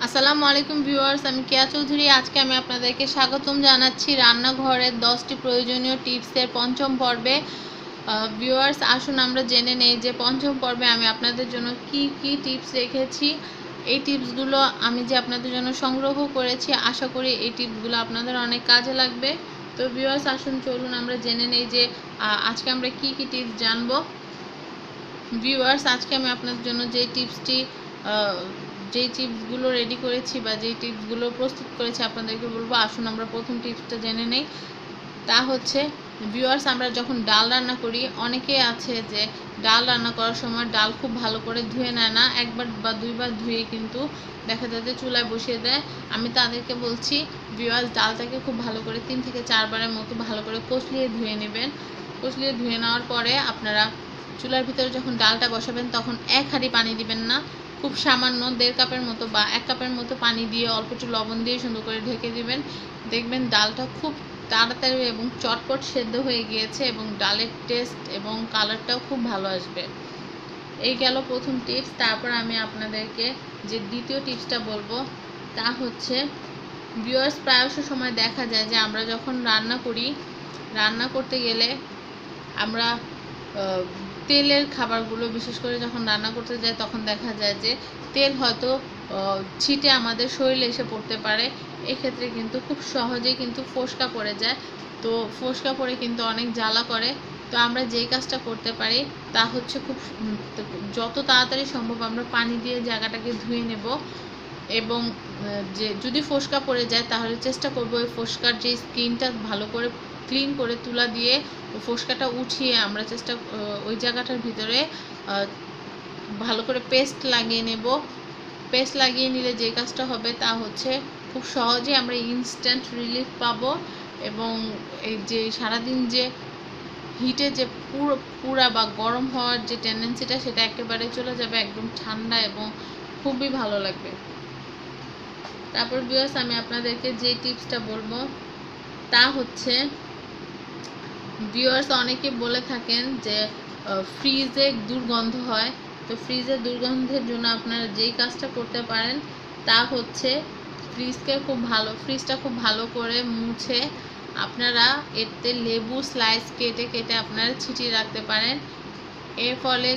আসসালামু আলাইকুম ভিউয়ার্স, আমি কেয়া চৌধুরী। আজকে আমি আপনাদেরকে স্বাগতম জানাচ্ছি রান্নাঘরের 10টি প্রয়োজনীয় টিপসের পঞ্চম পর্বে। ভিউয়ার্স, আসুন আমরা জেনে নেই যে পঞ্চম পর্বে আমি আপনাদের জন্য কি কি টিপস রেখেছি। এই টিপসগুলো আমি যে আপনাদের জন্য সংগ্রহ করেছি, আশা করি এই টিপসগুলো আপনাদের অনেক কাজে লাগবে। তো ভিউয়ার্স, আসুন চলুন আমরা জেনে নেই যে আজকে আমরা কি কি টিপস জানবো। ভিউয়ার্স, আজকে আমি আপনাদের জন্য যেই টিপসগুলো রেডি করেছি বা যেই টিপসগুলো প্রস্তুত করেছি আপনাদেরকে বলবো। আসুন আমরা প্রথম টিপসটা জেনে নেই। তা হচ্ছে ভিউয়ার্স, আমরা যখন ডাল রান্না করি, অনেকেই আছে যে ডাল রান্না করার সময় ডাল খুব ভালো করে ধুয়ে নেয় না, একবার বা দুইবার ধুয়ে কিন্তু দেখা যায় যে চুলায় বসিয়ে দেয়। আমি তাদেরকে বলছি ভিউয়ার্স, ডালটাকে খুব ভালো করে 3 থেকে 4 বারের মতো ভালো করে কষলিয়ে ধুয়ে নেবেন। কষলিয়ে ধুয়ে নেওয়ার পরে আপনারা চুলার ভিতরে যখন ডালটা বসাবেন তখন 1 হাঁড়ি পানি দিবেন না, খুব সামান্য 1.5 কাপের মতো বা 1 কাপের মতো পানি দিয়ে অল্প একটু লবণ দিয়ে সুন্দর করে ঢেকে দিবেন। দেখবেন ডালটা খুব তাড়াতাড়ি এবং চটপট সেদ্ধ হয়ে গিয়েছে এবং ডালের টেস্ট এবং কালারটাও খুব ভালো আসবে। এই গেল প্রথম টিপস। তারপর আমি আপনাদেরকে যে দ্বিতীয় টিপসটা বলবো তা হচ্ছে ভিউয়ার্স, প্রায়শ সময় দেখা যায় যে আমরা যখন রান্না করতে গেলে আমরা তেলের খাবারগুলো বিশেষ করে যখন রান্না করতে যাই তখন দেখা যায় যে তেল হয়তো ছিটে আমাদের শরীরে এসে পড়তে পারে। এক্ষেত্রে কিন্তু খুব সহজেই কিন্তু ফোসকা পড়ে যায়। তো ফোসকা পড়ে কিন্তু অনেক জ্বালা করে। তো আমরা যেই কাজটা করতে পারি তা হচ্ছে যত তাড়াতাড়ি সম্ভব আমরা পানি দিয়ে জায়গাটাকে ধুয়ে নেব এবং যে যদি ফোসকা পড়ে যায় তাহলে চেষ্টা করব ওই ফোসকার যে স্কিনটা ভালো করে ক্লিন করে তুলা দিয়ে ওই ফোসকাটা উঠিয়ে আমরা ওই জায়গাটার ভিতরে ভালো করে পেস্ট লাগিয়ে নেব। পেস্ট লাগিয়ে নিলে যে কাজটা হবে তা হচ্ছে খুব সহজেই আমরা ইনস্ট্যান্ট রিলিফ পাবো এবং এই যে সারাদিন যে হিটে যে পুরা বা গরম হওয়ার যে টেন্ডেন্সিটা সেটা একেবারে চলে যাবে, একদম ঠান্ডা এবং খুবই ভালো লাগবে। তারপর ভিউয়ার্স, আমি আপনাদেরকে যে টিপসটা বলবো তা হচ্ছে ভিউয়ার্স, অনেকে বলে থাকেন যে ফ্রিজে দুর্গন্ধ হয়। তো ফ্রিজের দুর্গন্ধের জন্য আপনারা যেই কাজটা করতে পারেন তা হচ্ছে ফ্রিজটা খুব ভালো করে মুছে আপনারা এতে লেবু স্লাইস কেটে কেটে আপনারা ছিটিয়ে রাখতে পারেন। এর ফলে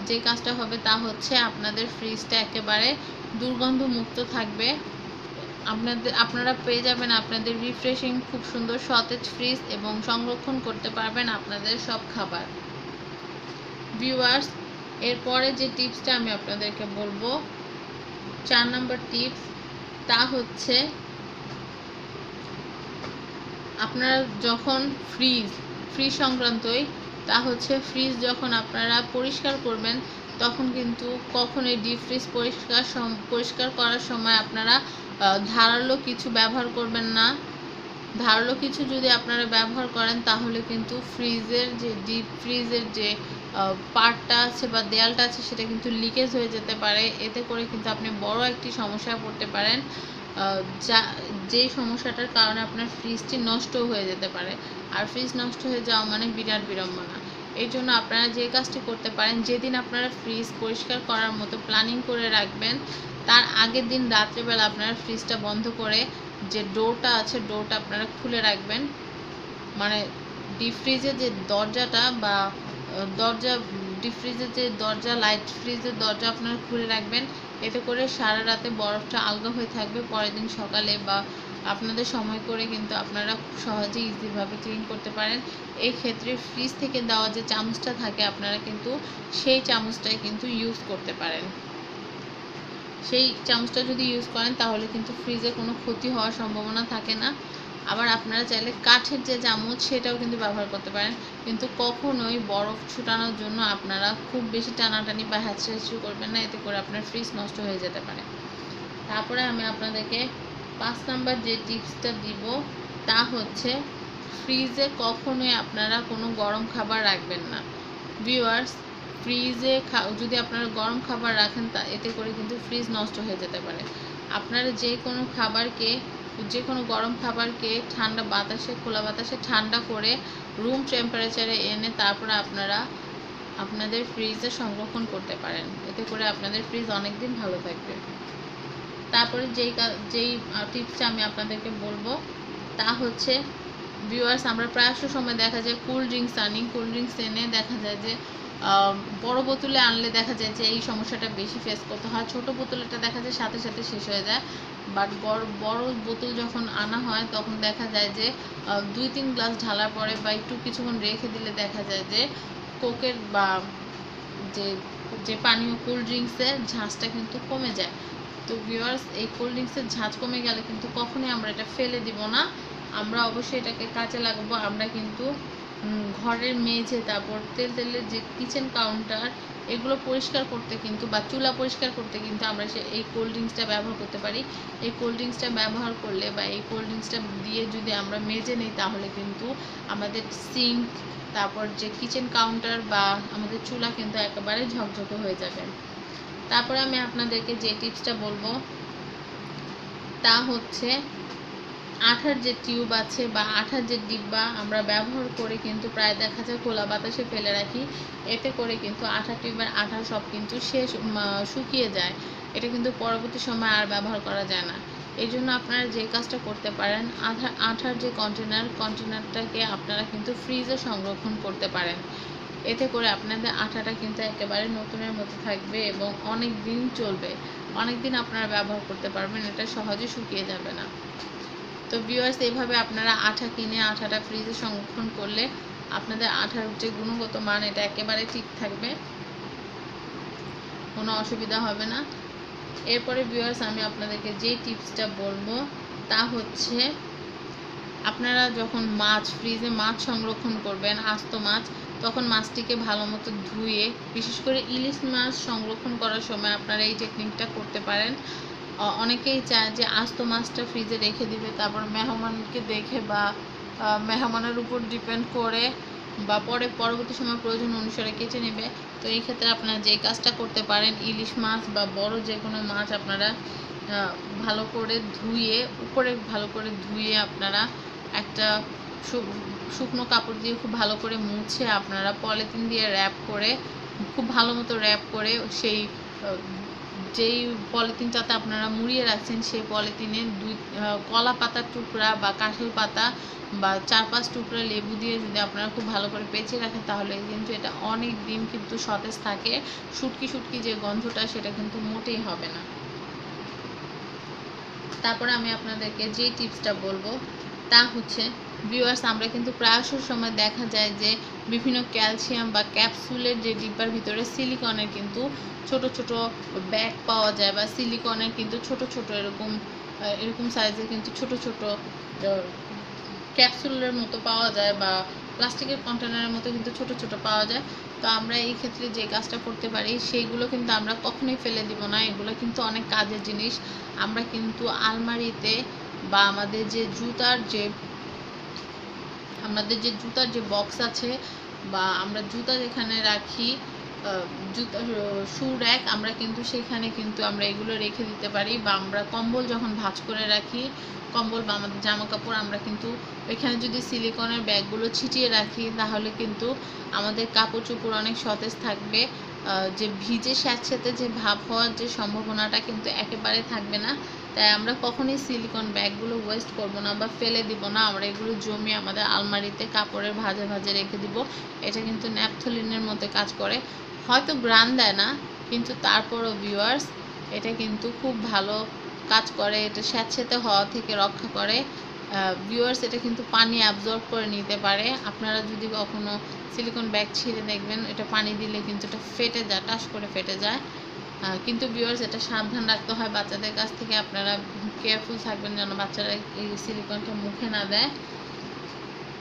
যে কাজটা হবে তা হচ্ছে আপনাদের ফ্রিজটা একেবারে দুর্গন্ধমুক্ত থাকবে। আপনারা পেয়ে যাবেন আপনাদের রিফ্রেশিং খুব সুন্দর সতেজ ফ্রিজ এবং সংরক্ষণ করতে পারবেন আপনাদের সব খাবার। ভিউয়ার্স, এরপরে যে টিপসটা আমি আপনাদেরকে বলবো 4 নম্বর টিপস, তা হচ্ছে আপনারা যখন ফ্রিজ সংক্রান্তই, তা হচ্ছে ফ্রিজ যখন আপনারা পরিষ্কার করবেন তখন কিন্তু কখনোই ডিপ ফ্রিজ পরিষ্কার করার সময় আপনারা ধারালো কিছু ব্যবহার করবেন না। ধারালো কিছু যদি আপনারা ব্যবহার করেন তাহলে কিন্তু ডিপ ফ্রিজের যে পার্টটা আছে বা দেয়ালটা আছে সেটা কিন্তু লিকেজ হয়ে যেতে পারে। এতে করে কিন্তু আপনি বড় একটি সমস্যায় পড়তে পারেন, যেই সমস্যাটার কারণে আপনার ফ্রিজটি নষ্ট হয়ে যেতে পারে। আর ফ্রিজ নষ্ট হয়ে যাওয়া মানে বিরাট বিড়ম্বনা। এই জন্য আপনারা যে কাজটি করতে পারেন, যেদিন আপনারা ফ্রিজ পরিষ্কার করার মতো প্ল্যানিং করে রাখবেন তার আগের দিন রাত্রেবেলা আপনারা ফ্রিজটা বন্ধ করে যে ডোরটা আছে ডোরটা আপনারা খুলে রাখবেন। মানে ডিপ ফ্রিজের যে দরজাটা বা ডিপ ফ্রিজের যে দরজা, লাইট ফ্রিজের দরজা আপনারা খুলে রাখবেন। এতে করে সারা রাতে বরফটা আলগা হয়ে থাকবে। পরের দিন সকালে বা আপনাদের সময় করে কিন্তু আপনারা খুব সহজেই ইজিভাবে ক্লিন করতে পারেন। এই ক্ষেত্রে ফ্রিজ থেকে দেওয়া যে চামচটা থাকে আপনারা কিন্তু সেই চামচটাই কিন্তু ইউজ করতে পারেন। সেই চামচটা যদি ইউজ করেন তাহলে কিন্তু ফ্রিজে কোনো ক্ষতি হওয়ার সম্ভাবনা থাকে না। আবার আপনারা চাইলে কাঠের যে চামচ সেটাও কিন্তু ব্যবহার করতে পারেন, কিন্তু কখনোই বরফ ছুটানোর জন্য আপনারা খুব বেশি টানাটানি বা হ্যাঁচড়াহ্যাচড়ি করবেন না, এতে করে আপনার ফ্রিজ নষ্ট হয়ে যেতে পারে। তারপরে আমি আপনাদেরকে 5 নাম্বার যে টিপসটা দিব তা হচ্ছে ফ্রিজে কখনোই আপনারা কোনো গরম খাবার রাখবেন না। ভিউয়ার্স, ফ্রিজে যদি আপনারা গরম খাবার রাখেন তা এতে করে কিন্তু ফ্রিজ নষ্ট হয়ে যেতে পারে। আপনারা যে কোনো গরম খাবারকে খোলা বাতাসে ঠান্ডা করে রুম টেম্পারেচারে এনে তারপরে আপনারা আপনাদের ফ্রিজে সংরক্ষণ করতে পারেন। এতে করে আপনাদের ফ্রিজ অনেক দিন ভালো থাকবে। তারপরে যেই টিপসটা আমি আপনাদেরকে বলবো তা হচ্ছে ভিউয়ার্স, আমরা প্রায়শ সময় দেখা যায় কোল্ড ড্রিঙ্কস এনে দেখা যায় যে বড় বোতলে আনলে দেখা যায় যে এই সমস্যাটা বেশি ফেস করতে হয়। ছোট বোতলেটা দেখা যায় সাথে সাথে শেষ হয়ে যায়, বাট বড় বোতল যখন আনা হয় তখন দেখা যায় যে 2-3 গ্লাস ঢালার পরে বা একটু কিছুক্ষণ রেখে দিলে দেখা যায় যে কোকের বা যে যে পানীয় কোল্ড ড্রিঙ্কসের ঝাঁজটা কিন্তু কমে যায়। তো ভিউয়ার্স, এই কোল্ড ড্রিঙ্কসের ঝাঁজ কমে গেলে কিন্তু কখনোই আমরা এটা ফেলে দিব না, আমরা অবশ্যই এটাকে কাজে লাগাবো। আমরা কিন্তু ঘরের মেঝে, তারপর তেলের যে কিচেন কাউন্টার, এগুলো পরিষ্কার করতে কিন্তু বা চুলা পরিষ্কার করতে কিন্তু আমরা এই কোল্ড ড্রিঙ্কসটা ব্যবহার করতে পারি। এই কোল্ড ড্রিঙ্কসটা ব্যবহার করলে বা এই কোল্ড ড্রিঙ্কসটা দিয়ে যদি আমরা মেজে নিই তাহলে কিন্তু আমাদের সিঙ্ক, তারপর যে কিচেন কাউন্টার বা আমাদের চুলা কিন্তু একেবারে ঝকঝকে হয়ে যাবে। তারপরে আমি আপনাদেরকে যে টিপসটা বলবো তা হচ্ছে আঠার যে টিউব আছে বা আঠার যে ডিব্বা আমরা ব্যবহার করে কিন্তু প্রায় দেখা যায় খোলা বাতাসে ফেলে রাখি, এতে করে কিন্তু আঠার টিউবের আঠা সব কিন্তু শুকিয়ে যায়। এটা কিন্তু পরবর্তী সময় আর ব্যবহার করা যায় না। এই জন্য আপনারা যে কাজটা করতে পারেন, আঠার যে কন্টেনারটাকে আপনারা কিন্তু ফ্রিজে সংরক্ষণ করতে পারেন। এতে করে আপনাদের আঠাটা কিন্তু একেবারে নতুনের মতো থাকবে এবং অনেক দিন চলবে, অনেক দিন আপনারা ব্যবহার করতে পারবেন, এটা সহজে শুকিয়ে যাবে না। তো ভিউয়ার্স, এইভাবে আপনারা আঠা কিনে আঠাটা ফ্রিজে সংরক্ষণ করলে আপনাদের আঠার যে গুণগত মান এটা একেবারে ঠিক থাকবে, কোনো অসুবিধা হবে না। এরপরে ভিউয়ার্স, আমি আপনাদেরকে যেই টিপসটা বলবো তা হচ্ছে আপনারা যখন ফ্রিজে মাছ সংরক্ষণ করবেন, আস্ত মাছ, তখন মাছটিকে ভালো মতো ধুয়ে, বিশেষ করে ইলিশ মাছ সংরক্ষণ করার সময় আপনারা এই টেকনিকটা করতে পারেন। অনেকেই চায় যে আস্ত মাছটা ফ্রিজে রেখে দিবে, তারপর মেহমানকে দেখে বা মেহমানের উপর ডিপেন্ড করে বা পরবর্তী সময় প্রয়োজন অনুসারে কেটে নেবে। তো এই ক্ষেত্রে আপনারা যে কাজটা করতে পারেন, ইলিশ মাছ বা বড় যে কোনো মাছ আপনারা ভালো করে ধুয়ে, উপরে ভালো করে ধুয়ে আপনারা একটা শুকনো কাপড় দিয়ে খুব ভালো করে মুছে আপনারা পলিথিন দিয়ে খুব ভালো মতো র্যাপ করে সেই যেই পলিথিনটাতে আপনারা মুড়িয়ে রাখছেন সেই পলিথিনে কলা পাতার টুকরা বা কাঁঠাল পাতা বা 4-5 টুকরা লেবু দিয়ে যদি আপনারা খুব ভালো করে পেঁচিয়ে রাখেন তাহলে কিন্তু এটা অনেক দিন কিন্তু সতেজ থাকে। শুটকি যে গন্ধটা সেটা কিন্তু মোটেই হবে না। তারপরে আমি আপনাদেরকে যে টিপসটা বলবো তা হচ্ছে ভিউয়ার্স, আমরা কিন্তু প্রায়শ সময় দেখা যায় যে বিভিন্ন ক্যালসিয়াম বা ক্যাপসুলের যে ডিব্বার ভিতরে সিলিকনের কিন্তু ছোট ছোট ব্যাগ পাওয়া যায় বা সিলিকনের কিন্তু ছোট ছোট এরকম সাইজের কিন্তু ছোট ছোট ক্যাপসুলের মতো পাওয়া যায় বা প্লাস্টিকের কন্টেনারের মতো কিন্তু ছোট ছোট পাওয়া যায়। তো আমরা এই ক্ষেত্রে যে কাজটা করতে পারি সেইগুলো কিন্তু আমরা কখনোই ফেলে দিব না, এগুলো কিন্তু অনেক কাজের জিনিস। আমরা কিন্তু আলমারিতে বা আমাদের যে জুতার যে বক্স আছে বা আমরা জুতা যেখানে রাখি, জুতা শু র্যাক, আমরা কিন্তু সেখানে কিন্তু আমরা এগুলো রেখে দিতে পারি। বা আমরা কম্বল যখন ভাঁজ করে রাখি, কম্বল বা আমাদের জামা কাপড়, আমরা কিন্তু এখানে যদি সিলিকনের ব্যাগগুলো ছিটিয়ে রাখি তাহলে কিন্তু আমাদের কাপড় চোপড় অনেক সতেজ থাকবে। যে ভিজে স্যাঁতসেঁতে যে ভাব হওয়ার যে সম্ভাবনাটা কিন্তু একেবারে থাকবে না। তাই আমরা কখনোই সিলিকন ব্যাগগুলো ওয়েস্ট করব না বা ফেলে দিব না, আমরা এগুলো জমিয়ে আমাদের আলমারিতে কাপড়ের ভাঁজে ভাঁজে রেখে দিব। এটা কিন্তু ন্যাপথলিনের মতো কাজ করে, হয়তো গ্রান দেয় না কিন্তু তারপরও ভিউয়ার্স এটা কিন্তু খুব ভালো কাজ করে, এটা স্যাঁতসেঁতে হওয়া থেকে রক্ষা করে। ভিউয়ার্স, এটা কিন্তু পানি অ্যাবজর্ব করে নিতে পারে। আপনারা যদি কখনো সিলিকন ব্যাগ ছিঁড়ে দেখবেন, এটা পানি দিলে কিন্তু এটা ফেটে যায়, টাস করে ফেটে যায়। কিন্তু ভিউয়ার্স, এটা সাবধান রাখতে হয় বাচ্চাদের কাছ থেকে, আপনারা কেয়ারফুল থাকবেন যেন বাচ্চারা এই সিলিকনটা মুখে না দেয়।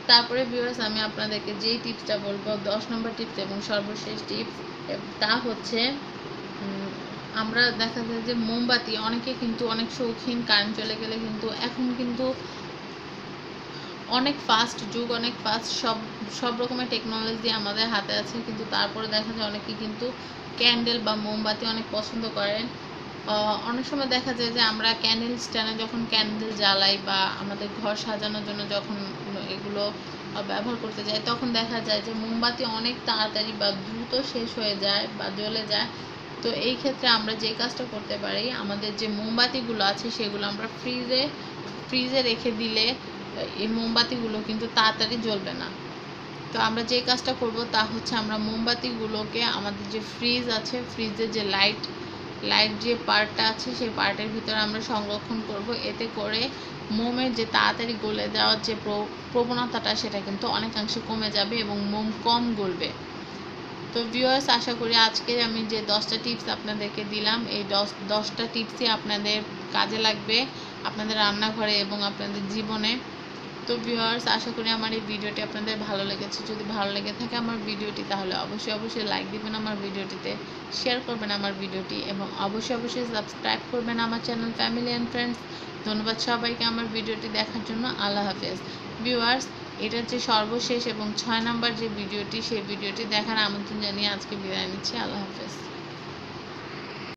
তারপরে ভিউয়ার্স, আমি আপনাদেরকে যেই টিপসটা বলবো 10 নম্বর টিপস এবং সর্বশেষ টিপস তা হচ্ছে আমরা দেখা যায় যে মোমবাতি, অনেকে কিন্তু অনেক শৌখিন, কারেন্ট চলে গেলে কিন্তু এখন কিন্তু অনেক ফাস্ট যুগ, অনেক ফাস্ট, সব রকমের টেকনোলজি আমাদের হাতে আছে, কিন্তু তারপরে দেখা যায় অনেকে কিন্তু ক্যান্ডেল বা মোমবাতি অনেক পছন্দ করেন। অনেক সময় দেখা যায় যে আমরা ক্যান্ডেল স্ট্যান্ডে যখন ক্যান্ডেল জ্বালাই বা আমাদের ঘর সাজানোর জন্য যখন এগুলো ব্যবহার করতে যাই তখন দেখা যায় যে মোমবাতি অনেক তাড়াতাড়ি বা দ্রুত শেষ হয়ে যায় বা জ্বলে যায়। তো এই ক্ষেত্রে আমরা যে কাজটা করতে পারি, আমাদের যে মোমবাতিগুলো আছে সেগুলো আমরা ফ্রিজে রেখে দিলে এই মোমবাতিগুলো কিন্তু তাড়াতাড়ি জ্বলবে না। তো আমরা যে কাজটা করব তা হচ্ছে আমরা মোমবাতিগুলোকে আমাদের যে ফ্রিজ আছে, ফ্রিজের যে লাইট যে পার্টটা আছে সেই পার্টের ভিতরে আমরা সংরক্ষণ করব। এতে করে মোমের যে তাড়াতাড়ি গলে যাওয়ার যে প্রবণতাটা সেটা কিন্তু অনেকাংশে কমে যাবে এবং মোম কম গলবে। তো ভিউয়ার্স, আশা করি আজকে আমি যে 10টা টিপস আপনাদেরকে দিলাম, এই 10টা টিপসই আপনাদের কাজে লাগবে আপনাদের রান্নাঘরে এবং আপনাদের জীবনে। তো ভিউয়ার্স, আশা করি আমার এই ভিডিওটি আপনাদের ভালো লেগেছে। যদি ভালো লেগে থাকে আমার ভিডিওটি, তাহলে অবশ্যই লাইক দিবেন আমার ভিডিওটিতে, শেয়ার করবেন আমার ভিডিওটি এবং অবশ্যই সাবস্ক্রাইব করবেন আমার চ্যানেল ফ্যামিলি অ্যান্ড ফ্রেন্ডস। ধন্যবাদ সবাইকে আমার ভিডিওটি দেখার জন্য। আল্লাহ হাফেজ। ভিউয়ার্স, এটা যে সর্বশেষ এবং 6 নাম্বার যে ভিডিওটি, সেই ভিডিওটি দেখার আমন্ত্রণ জানিয়ে আজকে বিদায় নিচ্ছি। আল্লাহ হাফেজ।